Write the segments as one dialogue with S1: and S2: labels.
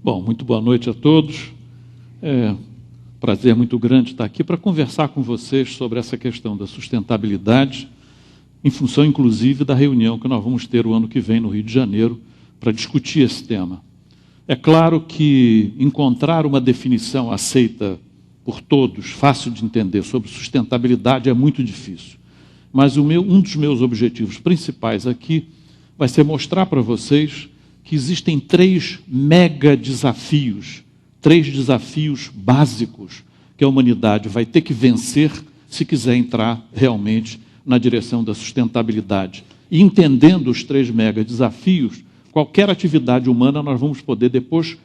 S1: Bom, muito boa noite a todos. Prazer muito grande estar aqui para conversar com vocês sobre essa questão da sustentabilidade, em função, inclusive, da reunião que nós vamos ter o ano que vem no Rio de Janeiro para discutir esse tema. É claro que encontrar uma definição aceita por todos, fácil de entender, sobre sustentabilidade é muito difícil. Mas um dos meus objetivos principais aqui vai ser mostrar para vocês que existem três mega desafios, três desafios básicos que a humanidade vai ter que vencer se quiser entrar realmente na direção da sustentabilidade. E entendendo os três mega desafios, qualquer atividade humana nós vamos poder depois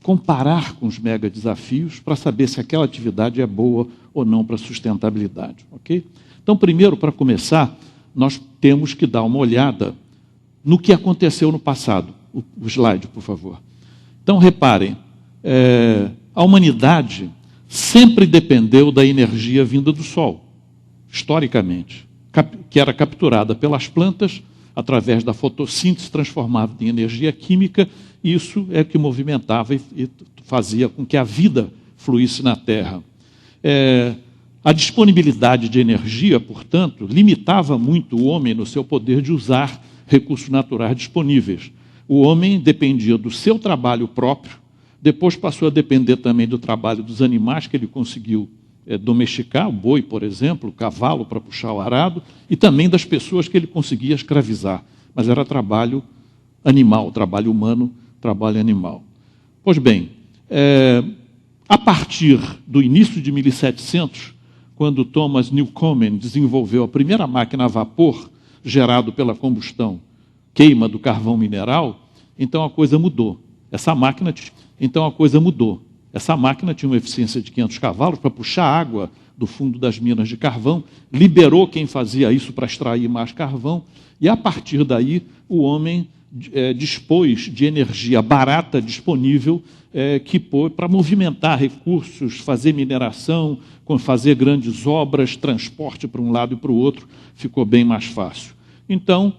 S1: comparar com os mega desafios para saber se aquela atividade é boa ou não para a sustentabilidade, ok? Então, primeiro, para começar, nós temos que dar uma olhada no que aconteceu no passado. O slide, por favor. Então, reparem, a humanidade sempre dependeu da energia vinda do Sol, historicamente, que era capturada pelas plantas através da fotossíntese transformada em energia química. Isso é que movimentava e fazia com que a vida fluísse na Terra. A disponibilidade de energia, portanto, limitava muito o homem no seu poder de usar recursos naturais disponíveis. O homem dependia do seu trabalho próprio, depois passou a depender também do trabalho dos animais que ele conseguiu domesticar, o boi, por exemplo, o cavalo para puxar o arado, e também das pessoas que ele conseguia escravizar. Mas era trabalho animal, trabalho humano, trabalho animal. Pois bem, a partir do início de 1700, quando Thomas Newcomen desenvolveu a primeira máquina a vapor, gerado pela combustão, queima do carvão mineral, então a coisa mudou. Essa máquina tinha uma eficiência de 500 cavalos para puxar água do fundo das minas de carvão, liberou quem fazia isso para extrair mais carvão, e a partir daí o homem dispôs de energia barata disponível para movimentar recursos, fazer mineração, fazer grandes obras, transporte para um lado e para o outro, ficou bem mais fácil. Então,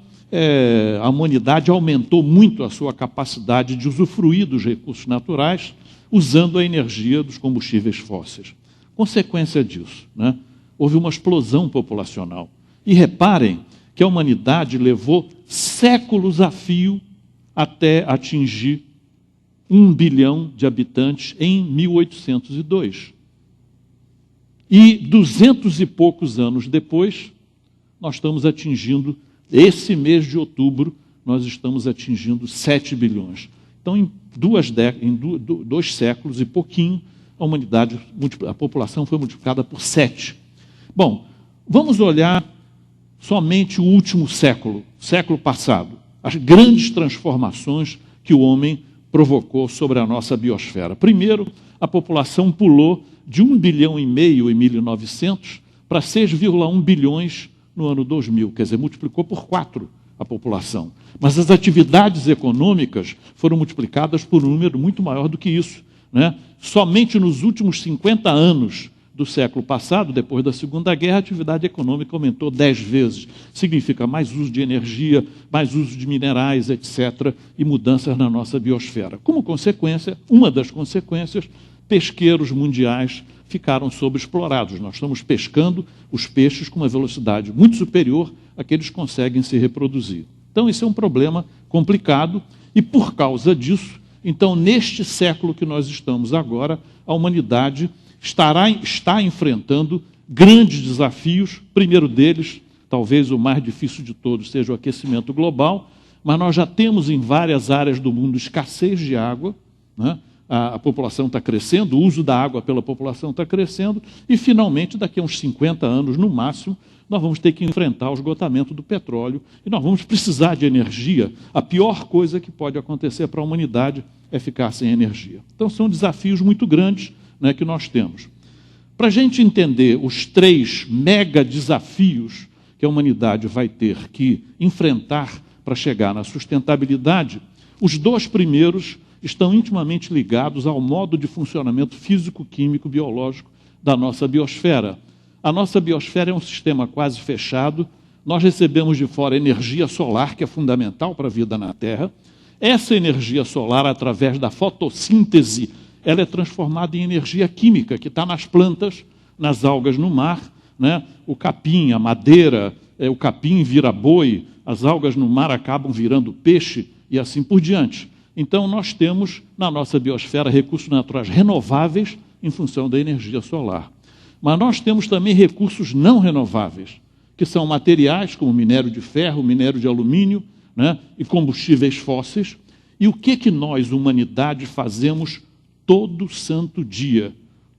S1: a humanidade aumentou muito a sua capacidade de usufruir dos recursos naturais, usando a energia dos combustíveis fósseis. Consequência disso, houve uma explosão populacional. E reparem que a humanidade levou séculos a fio até atingir 1 bilhão de habitantes em 1802. E 200 e poucos anos depois, nós estamos atingindo, esse mês de outubro, nós estamos atingindo 7 bilhões. Então, em 2 séculos e pouquinho, a população foi multiplicada por 7. Bom, vamos olhar somente o último século passado, as grandes transformações que o homem provocou sobre a nossa biosfera. Primeiro, a população pulou de 1,5 bilhão em 1900 para 6,1 bilhões no ano 2000, quer dizer, multiplicou por 4 a população. Mas as atividades econômicas foram multiplicadas por um número muito maior do que isso. Somente nos últimos 50 anos do século passado, depois da Segunda Guerra, a atividade econômica aumentou 10 vezes. Significa mais uso de energia, mais uso de minerais, etc., e mudanças na nossa biosfera. Como consequência, uma das consequências, pesqueiros mundiais ficaram sobreexplorados. Nós estamos pescando os peixes com uma velocidade muito superior à que eles conseguem se reproduzir. Então, esse é um problema complicado e, por causa disso, então, neste século que nós estamos agora, a humanidade está enfrentando grandes desafios. Primeiro deles, talvez o mais difícil de todos, seja o aquecimento global, mas nós já temos em várias áreas do mundo escassez de água, a população está crescendo, o uso da água pela população está crescendo, e finalmente, daqui a uns 50 anos no máximo, nós vamos ter que enfrentar o esgotamento do petróleo, e nós vamos precisar de energia. A pior coisa que pode acontecer para a humanidade é ficar sem energia. Então, são desafios muito grandes que nós temos. Para a gente entender os 3 mega desafios que a humanidade vai ter que enfrentar para chegar na sustentabilidade, os 2 primeiros estão intimamente ligados ao modo de funcionamento físico, químico, biológico da nossa biosfera. A nossa biosfera é um sistema quase fechado. Nós recebemos de fora energia solar, que é fundamental para a vida na Terra. Essa energia solar, através da fotossíntese, ela é transformada em energia química, que está nas plantas, nas algas no mar, né? O capim, a madeira, o capim vira boi, as algas no mar acabam virando peixe e assim por diante. Então, nós temos na nossa biosfera recursos naturais renováveis em função da energia solar. Mas nós temos também recursos não renováveis, que são materiais como minério de ferro, minério de alumínio, né, e combustíveis fósseis. E o que nós, humanidade, fazemos todo santo dia?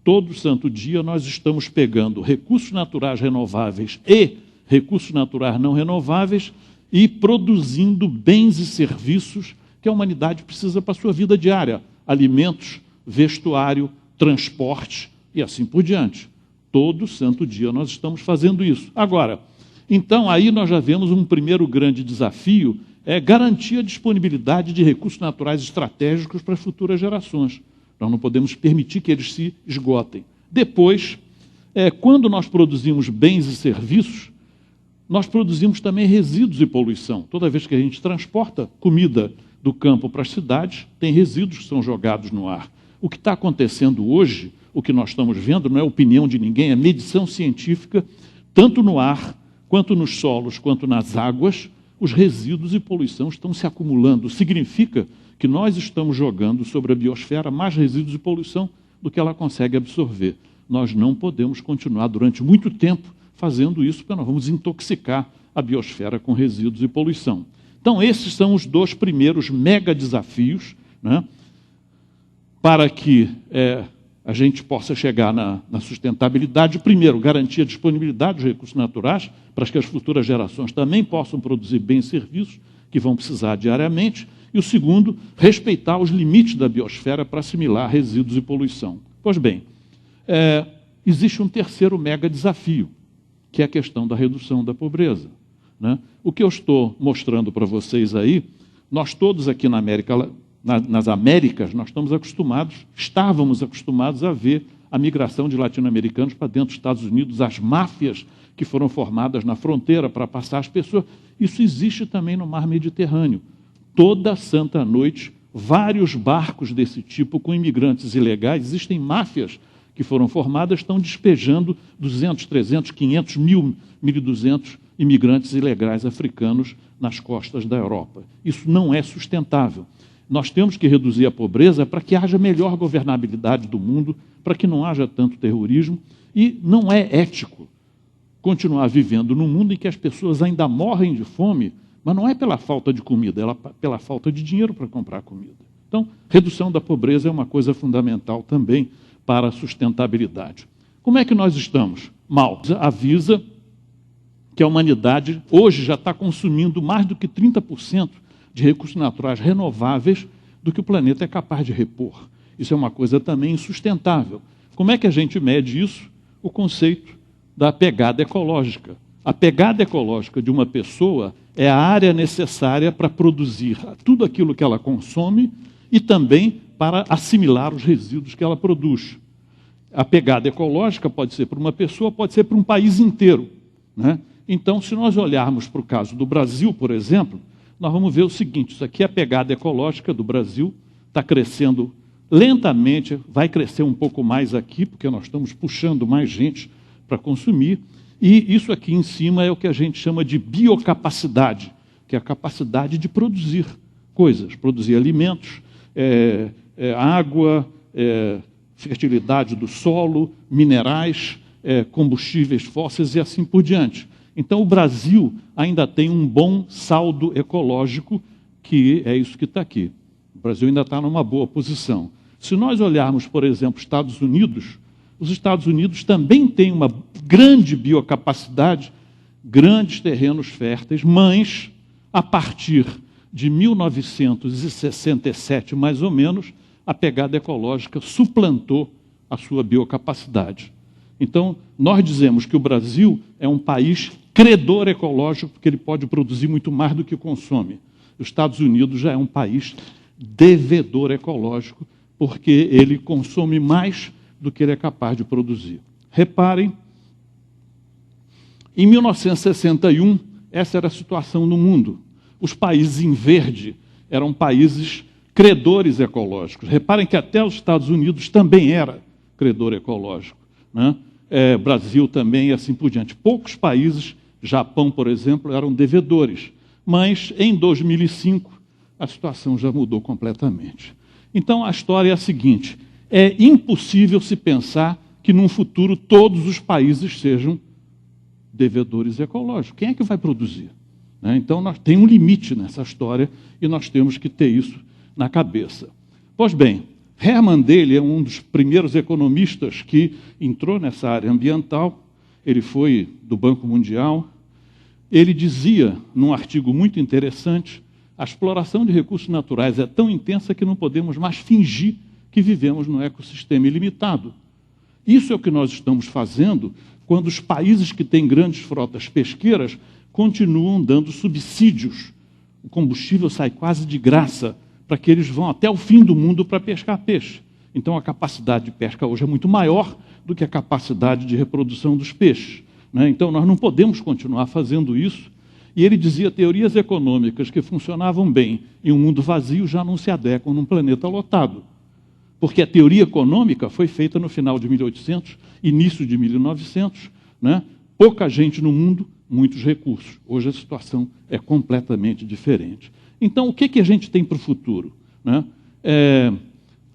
S1: Todo santo dia nós estamos pegando recursos naturais renováveis e recursos naturais não renováveis e produzindo bens e serviços que a humanidade precisa para a sua vida diária. Alimentos, vestuário, transporte e assim por diante. Todo santo dia nós estamos fazendo isso. Agora, então aí nós já vemos um primeiro grande desafio, é garantir a disponibilidade de recursos naturais estratégicos para as futuras gerações. Nós não podemos permitir que eles se esgotem. Depois, quando nós produzimos bens e serviços, nós produzimos também resíduos e poluição. Toda vez que a gente transporta comida do campo para as cidades, tem resíduos que são jogados no ar. O que está acontecendo hoje, o que nós estamos vendo, não é opinião de ninguém, é medição científica, tanto no ar, quanto nos solos, quanto nas águas, os resíduos e poluição estão se acumulando. Significa que nós estamos jogando sobre a biosfera mais resíduos e poluição do que ela consegue absorver. Nós não podemos continuar durante muito tempo fazendo isso, porque nós vamos intoxicar a biosfera com resíduos e poluição. Então, esses são os dois primeiros mega desafios, né, para que a gente possa chegar na sustentabilidade. Primeiro, garantir a disponibilidade dos recursos naturais para que as futuras gerações também possam produzir bens e serviços que vão precisar diariamente. E o segundo, respeitar os limites da biosfera para assimilar resíduos e poluição. Pois bem, existe um terceiro mega desafio, que é a questão da redução da pobreza, né? O que eu estou mostrando para vocês aí, nós todos aqui nas Américas, nós estávamos acostumados a ver a migração de latino-americanos para dentro dos Estados Unidos, as máfias que foram formadas na fronteira para passar as pessoas. Isso existe também no mar Mediterrâneo. Toda santa noite, vários barcos desse tipo com imigrantes ilegais, existem máfias que foram formadas, estão despejando 200, 300, 500, 1.000, 1.200 imigrantes ilegais africanos nas costas da Europa. Isso não é sustentável. Nós temos que reduzir a pobreza para que haja melhor governabilidade do mundo, para que não haja tanto terrorismo, e não é ético continuar vivendo num mundo em que as pessoas ainda morrem de fome, mas não é pela falta de comida, é pela falta de dinheiro para comprar comida. Então, redução da pobreza é uma coisa fundamental também para a sustentabilidade. Como é que nós estamos? Mal. Avisa que a humanidade hoje já está consumindo mais do que 30% de recursos naturais renováveis do que o planeta é capaz de repor. Isso é uma coisa também insustentável. Como é que a gente mede isso? O conceito da pegada ecológica. A pegada ecológica de uma pessoa é a área necessária para produzir tudo aquilo que ela consome e também para assimilar os resíduos que ela produz. A pegada ecológica pode ser para uma pessoa, pode ser para um país inteiro, né? Então, se nós olharmos para o caso do Brasil, por exemplo, nós vamos ver o seguinte: isso aqui é a pegada ecológica do Brasil, está crescendo lentamente, vai crescer um pouco mais aqui, porque nós estamos puxando mais gente para consumir, e isso aqui em cima é o que a gente chama de biocapacidade, que é a capacidade de produzir coisas, produzir alimentos, água, fertilidade do solo, minerais, combustíveis fósseis e assim por diante. Então, o Brasil ainda tem um bom saldo ecológico, que é isso que está aqui. O Brasil ainda está numa boa posição. Se nós olharmos, por exemplo, Estados Unidos, os Estados Unidos também têm uma grande biocapacidade, grandes terrenos férteis, mas, a partir de 1967, mais ou menos, a pegada ecológica suplantou a sua biocapacidade. Então, nós dizemos que o Brasil é um país credor ecológico, porque ele pode produzir muito mais do que consome. Os Estados Unidos já é um país devedor ecológico, porque ele consome mais do que ele é capaz de produzir. Reparem, em 1961, essa era a situação no mundo. Os países em verde eram países credores ecológicos. Reparem que até os Estados Unidos também era credor ecológico, né? Brasil também e assim por diante. Poucos países, Japão, por exemplo, eram devedores. Mas, em 2005, a situação já mudou completamente. Então, a história é a seguinte: é impossível se pensar que, num futuro, todos os países sejam devedores ecológicos. Quem é que vai produzir? Né? Então, tem um limite nessa história e nós temos que ter isso na cabeça. Pois bem, Hermann Daly é um dos primeiros economistas que entrou nessa área ambiental. Ele foi do Banco Mundial. Ele dizia, num artigo muito interessante, a exploração de recursos naturais é tão intensa que não podemos mais fingir que vivemos num ecossistema ilimitado. Isso é o que nós estamos fazendo quando os países que têm grandes frotas pesqueiras continuam dando subsídios. O combustível sai quase de graça para que eles vão até o fim do mundo para pescar peixe. Então, a capacidade de pesca hoje é muito maior do que a capacidade de reprodução dos peixes, né? Então, nós não podemos continuar fazendo isso. E ele dizia que teorias econômicas que funcionavam bem em um mundo vazio já não se adequam num planeta lotado. Porque a teoria econômica foi feita no final de 1800, início de 1900, né? Pouca gente no mundo, muitos recursos. Hoje a situação é completamente diferente. Então, o que a gente tem para o futuro, né?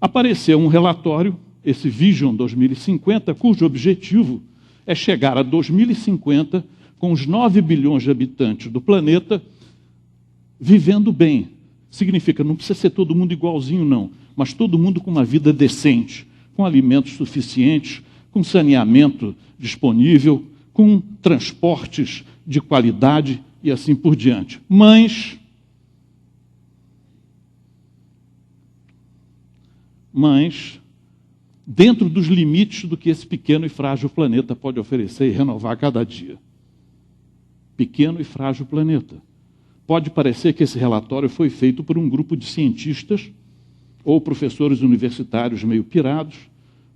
S1: Apareceu um relatório, esse Vision 2050, cujo objetivo é chegar a 2050 com os 9 bilhões de habitantes do planeta vivendo bem. Significa, não precisa ser todo mundo igualzinho, não, mas todo mundo com uma vida decente, com alimentos suficientes, com saneamento disponível, com transportes de qualidade e assim por diante. Mas dentro dos limites do que esse pequeno e frágil planeta pode oferecer e renovar a cada dia. Pequeno e frágil planeta. Pode parecer que esse relatório foi feito por um grupo de cientistas ou professores universitários meio pirados,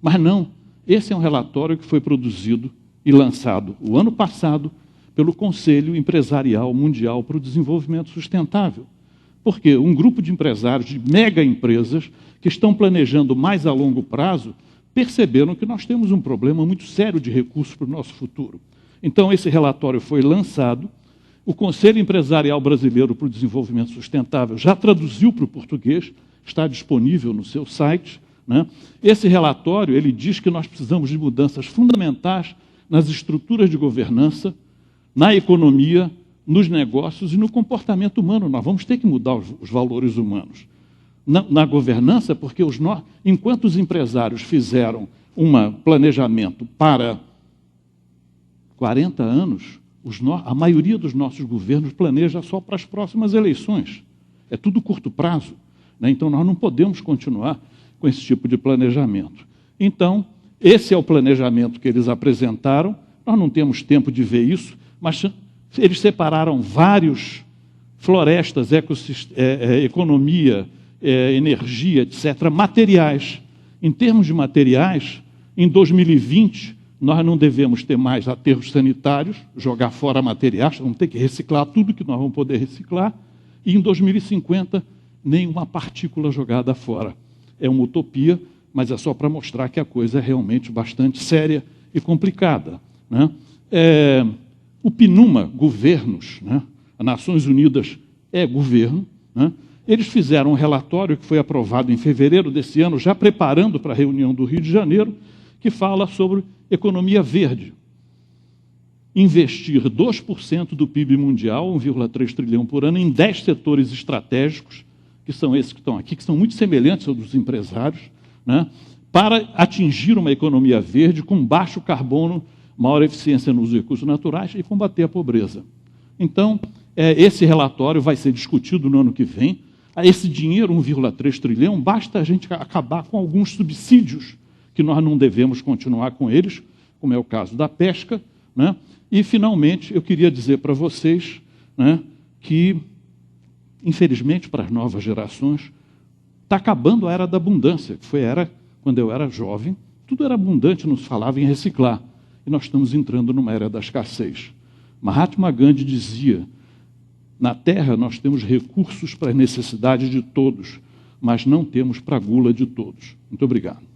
S1: mas não. Esse é um relatório que foi produzido e lançado o ano passado pelo Conselho Empresarial Mundial para o Desenvolvimento Sustentável. Porque um grupo de empresários, de mega empresas, que estão planejando mais a longo prazo, perceberam que nós temos um problema muito sério de recursos para o nosso futuro. Então, esse relatório foi lançado, o Conselho Empresarial Brasileiro para o Desenvolvimento Sustentável já traduziu para o português, está disponível no seu site, né? Esse relatório, ele diz que nós precisamos de mudanças fundamentais nas estruturas de governança, na economia, nos negócios e no comportamento humano. Nós vamos ter que mudar os valores humanos. Na governança, porque enquanto os empresários fizeram um planejamento para 40 anos, a maioria dos nossos governos planeja só para as próximas eleições. É tudo curto prazo, né? Então, nós não podemos continuar com esse tipo de planejamento. Então, esse é o planejamento que eles apresentaram. Nós não temos tempo de ver isso, mas eles separaram vários florestas, economia, energia, etc., materiais. Em termos de materiais, em 2020, nós não devemos ter mais aterros sanitários, jogar fora materiais, vamos ter que reciclar tudo que nós vamos poder reciclar, e em 2050, nenhuma partícula jogada fora. É uma utopia, mas é só para mostrar que a coisa é realmente bastante séria e complicada, né? O PNUMA, governos, né? As Nações Unidas é governo, né? Eles fizeram um relatório que foi aprovado em fevereiro desse ano, já preparando para a reunião do Rio de Janeiro, que fala sobre economia verde. Investir 2% do PIB mundial, 1,3 trilhão por ano, em 10 setores estratégicos, que são esses que estão aqui, que são muito semelhantes aos dos empresários, né? Para atingir uma economia verde com baixo carbono, maior eficiência nos recursos naturais e combater a pobreza. Então, esse relatório vai ser discutido no ano que vem. Esse dinheiro, 1,3 trilhão, basta a gente acabar com alguns subsídios, que nós não devemos continuar com eles, como é o caso da pesca, né? E, finalmente, eu queria dizer para vocês, né, que, infelizmente, para as novas gerações, está acabando a era da abundância, que foi a era, quando eu era jovem, tudo era abundante, não se falava em reciclar. E nós estamos entrando numa era da escassez. Mahatma Gandhi dizia Na terra nós temos recursos para as necessidades de todos, mas não temos para a gula de todos. Muito obrigado.